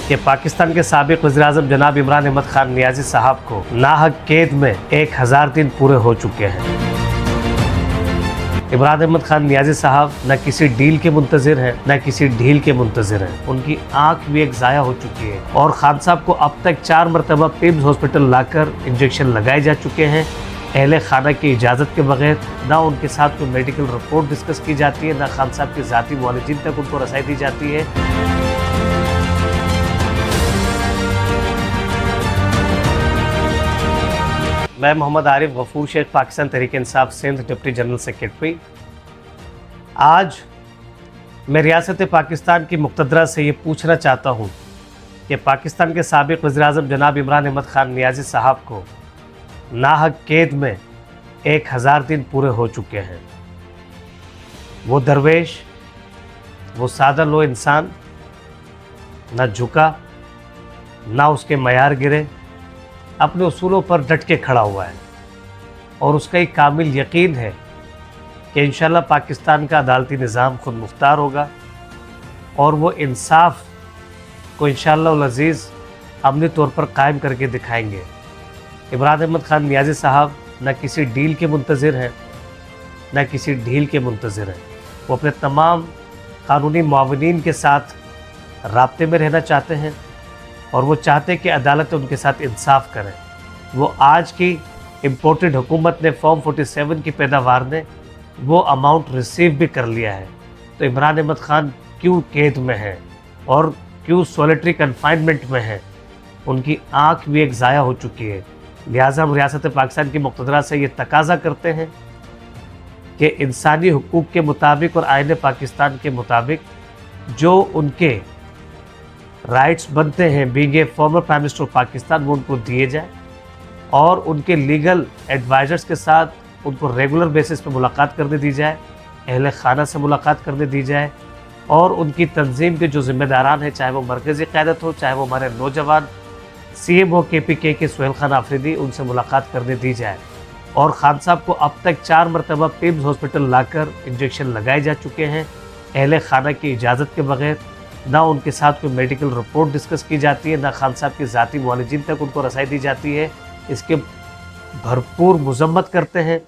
کہ पाकिस्तान के साबिक वज़ीर-ए-आज़म जनाब इमरान अहमद खान नियाज़ी साहब को नाहक कैद में 1000 दिन पूरे हो चुके हैं। इमरान अहमद खान नियाज़ी साहब न किसी डील के मुंतज़िर हैं, न किसी ढील के मुंतज़िर हैं। उनकी आंख भी एक ज़ाया हो चुकी है और खान साहब को अब तक 4 मरतबा पिम्स हॉस्पिटल लाकर इंजेक्शन लगाए जा चुके हैं। अहले खाना की इजाज़त के बगैर ना उनके साथ कोई मेडिकल रिपोर्ट डिस्कस की जाती है, ना खान साहब की ज़ाती मुआलिजीन तक उनको रसाई दी जाती है। मैं Mohammad Arif Ghafoor Shaikh, Pakistan Tehreek-e-Insaf Sindh deputy general secretary. आज मैं रियासत पाकिस्तान की मुक़्तदरा से ये पूछना चाहता हूँ कि पाकिस्तान के साबिक वज़ीर-ए-आज़म जनाब इमरान अहमद खान नियाज़ी साहब को नाहक कैद में 1000 दिन पूरे हो चुके हैं। वो दरवेश, वो सादा लो इंसान न झुका, ना उसके मयार गिरे, अपने उसूलों पर डट के खड़ा हुआ है और उसका एक कामिल यकीन है कि इंशाअल्लाह पाकिस्तान का अदालती निज़ाम खुद मुख्तार होगा और वो इंसाफ को इंशाअल्लाह अज़ीज़ अमली तौर पर कायम करके दिखाएंगे। इमरान अहमद खान नियाज़ी साहब न किसी डील के मुंतज़िर हैं, न किसी ढील के मुंतज़िर हैं। वो अपने तमाम कानूनी मुआविनीन के साथ राब्ते में रहना चाहते हैं और वो चाहते हैं कि अदालत उनके साथ इंसाफ करें। वो आज की इम्पोर्टेड हुकूमत ने फॉर्म 47 की पैदावार ने वो अमाउंट रिसीव भी कर लिया है। तो इमरान अहमद खान क्यों कैद में हैं और क्यों सॉलिटरी कन्फाइनमेंट में हैं? उनकी आँख भी एक ज़ाया हो चुकी है। लिहाजा हम रियासत पाकिस्तान की मुक़्तदरा से ये तकाज़ा करते हैं कि इंसानी हुकूक के मुताबिक और आईन पाकिस्तान के मुताबिक जो उनके राइट्स बनते हैं being a former prime minister of Pakistan, वो उनको दिए जाए और उनके लीगल एडवाइज़र्स के साथ उनको रेगुलर बेसिस पे मुलाकात करने दी जाए, अहले खाना से मुलाकात करने दी जाए और उनकी तंजीम के जो ज़िम्मेदारान हैं, चाहे वो मरकज़ी क़यादत हो, चाहे वो हमारे नौजवान CM हो KPK के सुहेल खान आफरीदी, उनसे मुलाकात करने दी जाए। और खान साहब को अब तक 4 मरतबा पिम्स हॉस्पिटल लाकर इंजेक्शन लगाए जा चुके हैं अहले खाना की इजाज़त के बगैर। ना उनके साथ कोई मेडिकल रिपोर्ट डिस्कस की जाती है, ना खान साहब की ज़ाती मुआलिजीन तक उनको रसाई दी जाती है। इसके भरपूर मज़म्मत करते हैं।